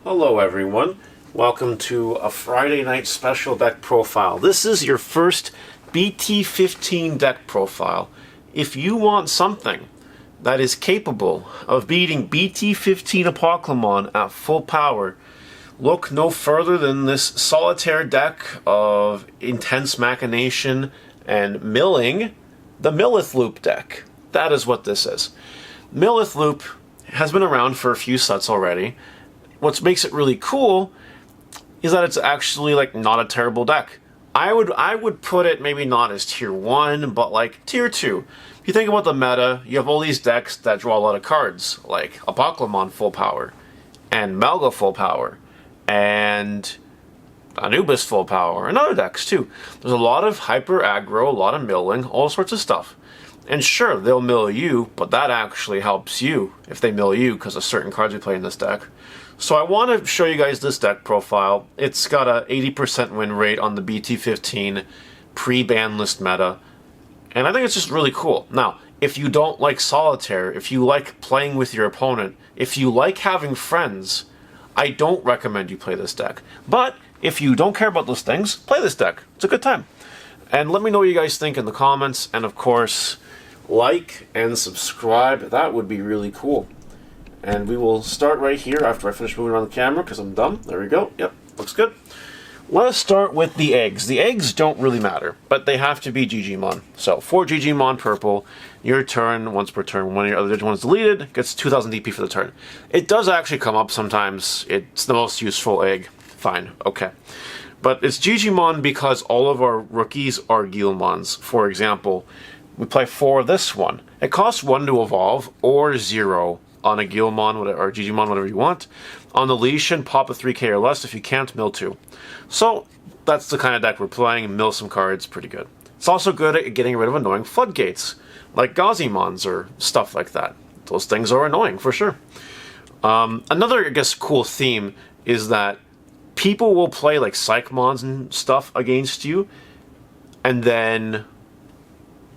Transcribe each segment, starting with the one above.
Hello everyone, welcome to a Friday night special deck profile. This is your first BT15 deck profile. If you want something that is capable of beating BT15 Apoclymon at full power, look no further than this solitaire deck of intense machination and milling, the Millith Loop deck. That is what this is. Millith Loop has been around for a few sets already. What makes it really cool is that it's actually like not a terrible deck. I would put it maybe not as tier 1, but like tier 2. If you think about the meta, you have all these decks that draw a lot of cards, like Apoclymon full power, and Melga full power, and Anubis full power, and other decks too. There's a lot of hyper aggro, a lot of milling, all sorts of stuff. And sure, they'll mill you, but that actually helps you if they mill you because of certain cards we play in this deck. So I want to show you guys this deck profile. It's got a 80% win rate on the BT15 pre-ban list meta, and I think it's just really cool. Now, if you don't like solitaire, if you like playing with your opponent, if you like having friends, I don't recommend you play this deck. But if you don't care about those things, play this deck. It's a good time. And let me know what you guys think in the comments, and of course, like and subscribe. That would be really cool. And we will start right here after I finish moving around the camera because I'm dumb. There we go. Yep, looks good. Let us start with the eggs. The eggs don't really matter, but they have to be Digimon. So 4 Digimon purple, your turn, once per turn. One of your other Digimon is deleted, gets 2000 DP for the turn. It does actually come up sometimes. It's the most useful egg. Fine, okay. But it's Digimon because all of our rookies are Guilmons. For example, we play 4 of this one. It costs 1 to evolve or 0 on a Guilmon or Digimon, whatever you want. On the Lesion, pop a 3k or less. If you can't, mill 2. So that's the kind of deck we're playing. Mill some cards, pretty good. It's also good at getting rid of annoying floodgates, like Gazimons or stuff like that. Those things are annoying, for sure. Another, I guess, cool theme is that people will play like Psychmons and stuff against you, and then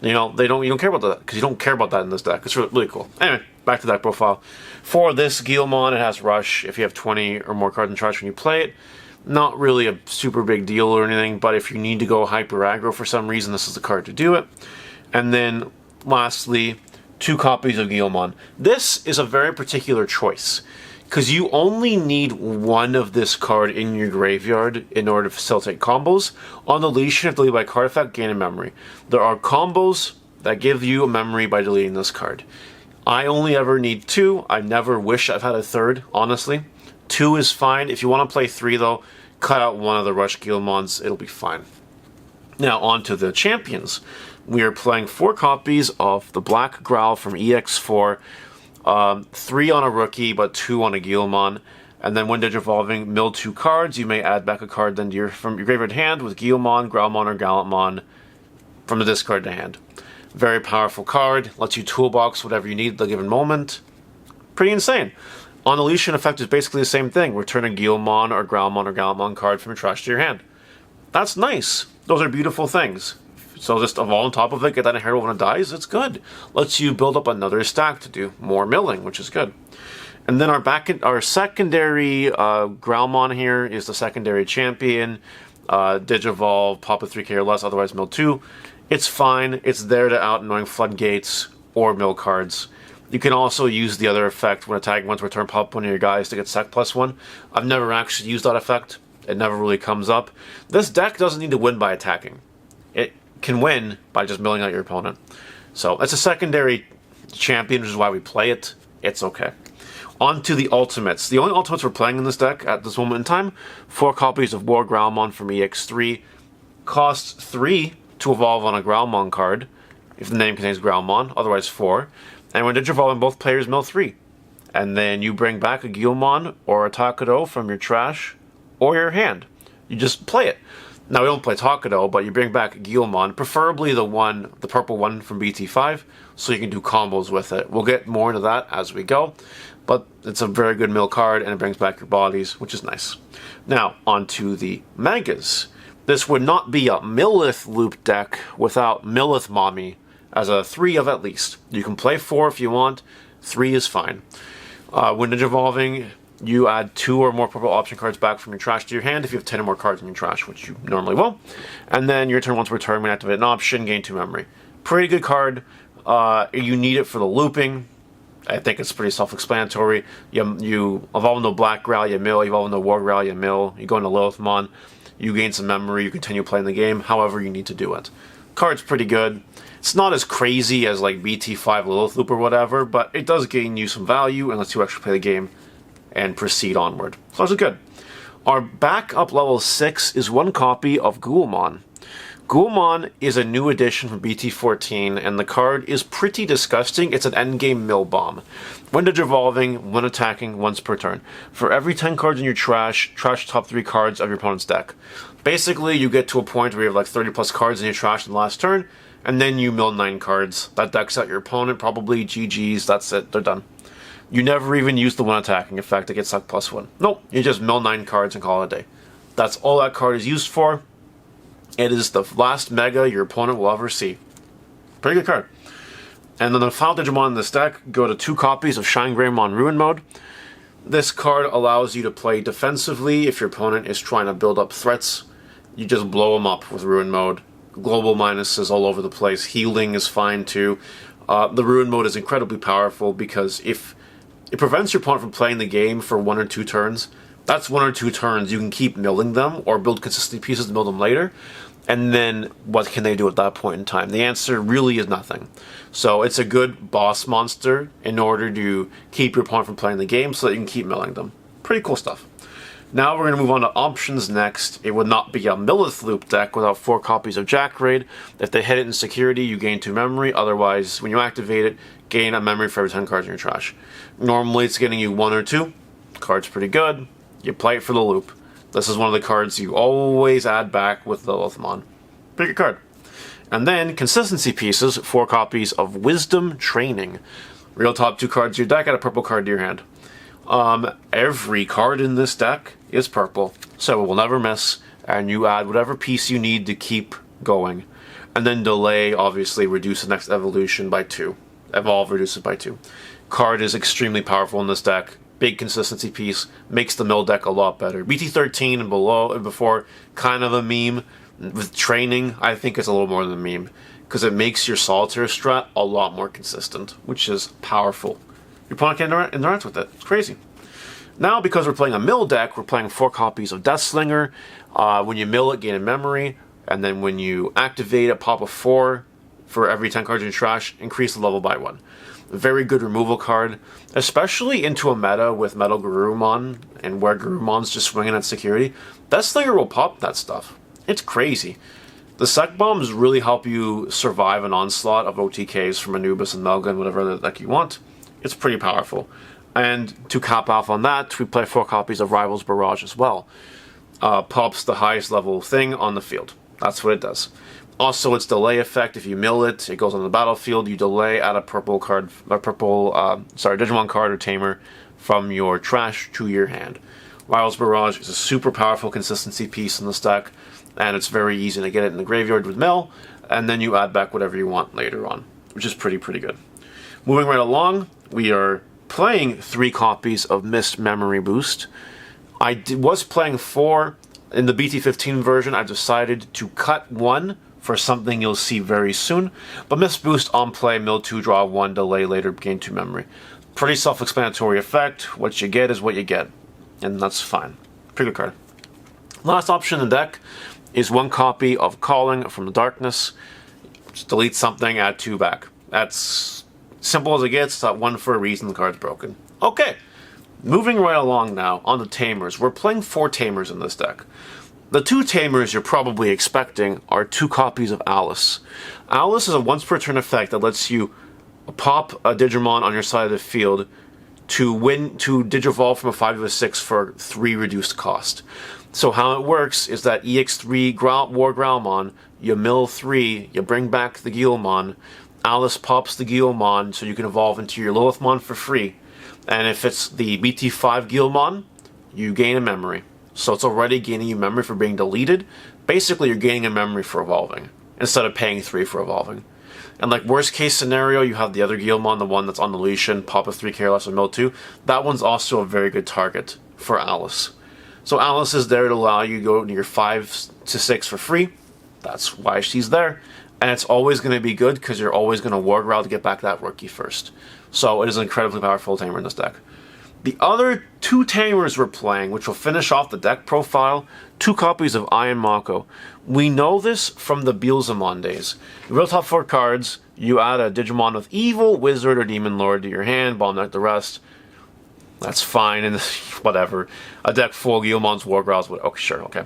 you don't care about that because you don't care about that in this deck. It's really, really cool. Anyway, back to that profile. For this Guilmon, it has Rush if you have 20 or more cards in charge when you play it. Not really a super big deal or anything, but if you need to go hyper aggro for some reason, this is the card to do it. And then, lastly, 2 copies of Guilmon. This is a very particular choice, because you only need 1 of this card in your graveyard in order to facilitate combos. On the Lesion, if deleted by card effect, gain a memory. There are combos that give you a memory by deleting this card. I only ever need 2. I never wish I've had a 3rd, honestly. 2 is fine. If you want to play 3, though, cut out 1 of the Rush Guilmons. It'll be fine. Now, on to the champions. We are playing 4 copies of the Black Growl from EX4. 3 on a rookie, but 2 on a Guilmon. And then when Digivolving, mill 2 cards. You may add back a card then from your graveyard hand with Guilmon, Growlmon, or Gallantmon from the discard to hand. Very powerful card. Lets you toolbox whatever you need at the given moment. Pretty insane. On the Lesion effect is basically the same thing. Return a Guilmon or Growlmon or Gallantmon card from your trash to your hand. That's nice. Those are beautiful things. So just evolve on top of it, get that inheritable when it dies, it's good. Lets you build up another stack to do more milling, which is good. And then our secondary Growlmon here is the secondary champion. Digivolve, pop a 3k or less, otherwise mill 2. It's fine. It's there to out annoying floodgates or mill cards. You can also use the other effect when attacking once per turn, pop one of your guys to get sec +1. I've never actually used that effect. It never really comes up. This deck doesn't need to win by attacking. It can win by just milling out your opponent. So it's a secondary champion, which is why we play it. It's okay. On to the ultimates. The only ultimates we're playing in this deck at this moment in time, 4 copies of War Growlmon from EX3. Costs 3 to evolve on a Growlmon card, if the name contains Growlmon, otherwise 4. And when Digivolving, both players mill 3. And then you bring back a Guilmon or a Takado from your trash or your hand. You just play it. Now, we don't play Takado, but you bring back Guilmon, preferably the purple one from BT5, so you can do combos with it. We'll get more into that as we go, but it's a very good mill card, and it brings back your bodies, which is nice. Now, on to the Megas. This would not be a Millith Loop deck without Millith Mommy as a 3 of at least. You can play 4 if you want. 3 is fine. When Digivolving, you add 2 or more purple option cards back from your trash to your hand if you have 10 or more cards in your trash, which you normally will. And then your turn once per turn, when you activate an option, gain 2 memory. Pretty good card. You need it for the looping. I think it's pretty self-explanatory. You evolve into Black Growl, you mill. You evolve into War Growl, you mill. You go into Lilithmon, you gain some memory, you continue playing the game, however you need to do it. Card's pretty good. It's not as crazy as like BT5 Millith Loop or whatever, but it does gain you some value and lets you actually play the game and proceed onward. So that's good. Our backup level 6 is 1 copy of Ghoulmon. Ghoulmon is a new addition from BT14, and the card is pretty disgusting. It's an endgame mill bomb. When digivolving, when attacking, once per turn. For every 10 cards in your trash, trash top 3 cards of your opponent's deck. Basically, you get to a point where you have like 30 plus cards in your trash in the last turn, and then you mill 9 cards. That decks out your opponent, probably GG's, that's it, they're done. You never even use the one attacking effect to get stuck +1. Nope, you just mill 9 cards and call it a day. That's all that card is used for. It is the last mega your opponent will ever see. Pretty good card. And then the final Digimon in this deck go to 2 copies of Shine Greymon Ruin Mode. This card allows you to play defensively if your opponent is trying to build up threats. You just blow them up with Ruin Mode. Global minuses all over the place. Healing is fine too. The Ruin Mode is incredibly powerful because if it prevents your opponent from playing the game for 1 or 2 turns, that's 1 or 2 turns you can keep milling them or build consistent pieces to mill them later. And then what can they do at that point in time? The answer really is nothing. So it's a good boss monster in order to keep your opponent from playing the game so that you can keep milling them. Pretty cool stuff. Now we're going to move on to options next. It would not be a Millith Loop deck without 4 copies of Jack Raid. If they hit it in security, you gain 2 memory. Otherwise, when you activate it, gain a memory for every 10 cards in your trash. Normally it's getting you 1 or 2. Card's pretty good. You play it for the loop. This is one of the cards you always add back with the Lilithmon. Pretty good card. And then, consistency pieces, 4 copies of Wisdom Training. Real top 2 cards of your deck, add a purple card to your hand. Every card in this deck is purple, so it will never miss, and you add whatever piece you need to keep going. And then delay, obviously, reduce the next evolution by 2. Evolve, reduce it by 2. Card is extremely powerful in this deck. Big consistency piece, makes the mill deck a lot better. BT13 and below and before, kind of a meme. With training, I think it's a little more than a meme, because it makes your solitaire strat a lot more consistent, which is powerful. Your opponent can interact with it. It's crazy. Now, because we're playing a mill deck, we're playing 4 copies of Deathslinger. When you mill it, gain a memory, and then when you activate it, pop a 4 for every 10 cards in your trash, increase the level by 1. Very good removal card, especially into a meta with Metal Garurumon and where Garurumon's just swinging at security. Deathslinger will pop that stuff. It's crazy. The Sec Bombs really help you survive an onslaught of OTKs from Anubis and Melga, whatever other deck you want. It's pretty powerful. And to cap off on that, we play 4 copies of Rivals Barrage as well. Pops the highest level thing on the field. That's what it does. Also, its delay effect, if you mill it, it goes on the battlefield, you delay, add a Digimon card or Tamer from your trash to your hand. Rivals Barrage is a super powerful consistency piece in this deck, and it's very easy to get it in the graveyard with mill, and then you add back whatever you want later on, which is pretty good. Moving right along, we are playing 3 copies of Mist Memory Boost. I was playing 4 in the BT15 version. I've decided to cut 1 for something you'll see very soon. But Mist Boost on play, mill 2, draw 1, delay later, gain 2 memory. Pretty self-explanatory effect. What you get is what you get. And that's fine. Pretty good card. Last option in the deck is 1 copy of Calling from the Darkness. Just delete something, add 2 back. That's simple as it gets. That 1 for a reason, the card's broken. Okay, moving right along now on the Tamers. We're playing 4 Tamers in this deck. The 2 Tamers you're probably expecting are 2 copies of Alice. Alice is a once per turn effect that lets you pop a Digimon on your side of the field to Digivolve from a 5 to a 6 for 3 reduced cost. So how it works is that EX3 War Growlmon, you mill 3, you bring back the Guilmon, Alice pops the Guilmon so you can evolve into your Lilithmon for free. And if it's the BT5 Guilmon, you gain a memory. So it's already gaining you memory for being deleted. Basically, you're gaining a memory for evolving, instead of paying 3 for evolving. And like worst case scenario, you have the other Guilmon, the one that's on the leash, and pop a 3k or less with Mill 2. That one's also a very good target for Alice. So Alice is there to allow you to go to your 5 to 6 for free. That's why she's there. And it's always going to be good because you're always going to Ward Route to get back that rookie first. So it is an incredibly powerful Tamer in this deck. The other 2 Tamers we're playing, which will finish off the deck profile, 2 copies of Iron Mako. We know this from the Beelzemon days. You real top 4 cards, you add a Digimon with Evil, Wizard, or Demon Lord to your hand, bomb deck the rest. That's fine, and whatever. A deck full of Guilmon's, War Growls, okay, sure, okay.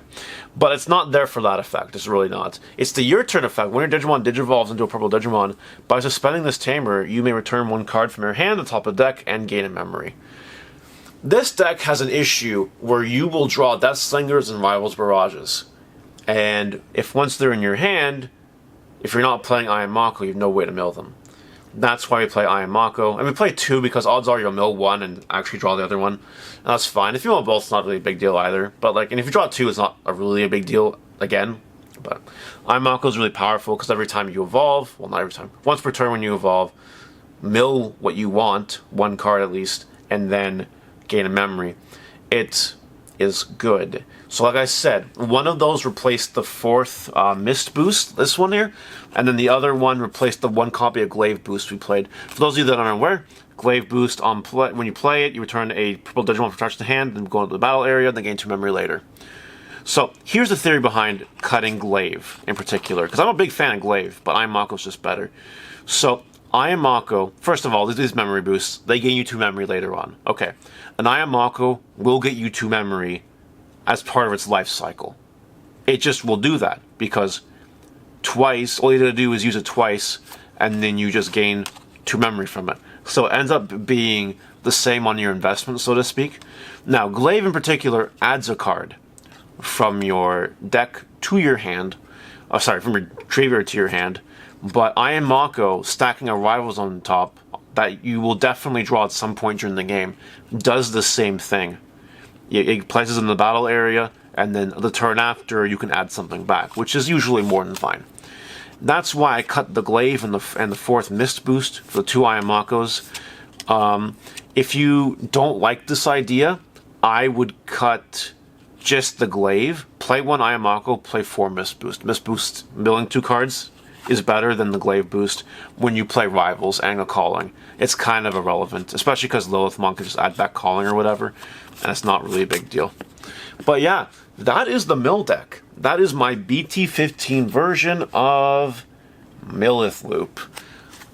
But it's not there for that effect, it's really not. It's the your turn effect. When your Digimon digivolves into a purple Digimon, by suspending this Tamer, you may return 1 card from your hand to the top of the deck and gain a memory. This deck has an issue where you will draw Death Slingers and Rivals Barrages. And if once they're in your hand, if you're not playing Iron Mako, you have no way to mill them. That's why we play Iron Mako. And we play 2 because odds are you'll mill 1 and actually draw the other one. And that's fine. If you mill both, it's not really a big deal either. But like, and if you draw 2, it's not really a big deal again. But Iron Mako is really powerful because every time you evolve, well, not every time, once per turn when you evolve, mill what you want, 1 card at least, and then gain a memory. It is good. So like I said, one of those replaced the 4th Mist boost, this one here, and then the other one replaced the 1 copy of Glaive boost we played. For those of you that aren't aware, Glaive boost, when you play it, you return a purple Digimon from touch to hand, then go into the battle area, then gain 2 memory later. So here's the theory behind cutting Glaive in particular, because I'm a big fan of Glaive, but Iron Mako's just better. So Iron Mako, first of all, these memory boosts, they gain you 2 memory later on. Okay, an Iron Mako will get you 2 memory as part of its life cycle. It just will do that, because twice, all you have to do is use it twice, and then you just gain 2 memory from it. So it ends up being the same on your investment, so to speak. Now, Glaive in particular adds a card from your deck to your hand, from your graveyard to your hand, but Iron Mako, stacking a Rivals on top that you will definitely draw at some point during the game, does the same thing. It places in the battle area, and then the turn after you can add something back, which is usually more than fine. That's why I cut the Glaive and the 4th Mist boost for the 2 Iron Makos. If you don't like this idea, I would cut just the Glaive, play 1 Iron Mako, play 4 Mist boost. Mist boost milling 2 cards is better than the Glaive boost when you play Rivals and a Calling. It's kind of irrelevant, especially because Lilithmon can just add back Calling or whatever, and it's not really a big deal. But yeah, that is the mill deck. That is my BT15 version of Millith Loop.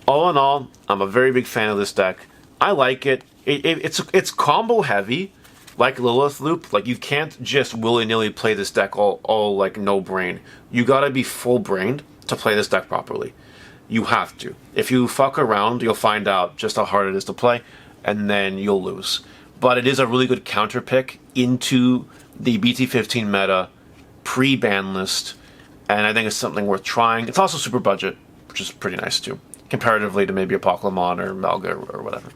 All in all, I'm a very big fan of this deck. I like it. It's combo heavy, like Lilith Loop. Like, you can't just willy-nilly play this deck all like no brain. You gotta be full brained to play this deck properly. You have to. If you fuck around, you'll find out just how hard it is to play, and then you'll lose. But it is a really good counter pick into the BT15 meta pre-ban list, and I think it's something worth trying. It's also super budget, which is pretty nice too, comparatively to maybe a Pokemon or Melga or whatever.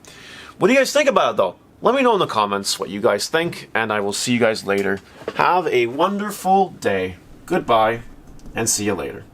What do you guys think about it though? Let me know in the comments what you guys think, and I will see you guys later. Have a wonderful day. Goodbye, and see you later.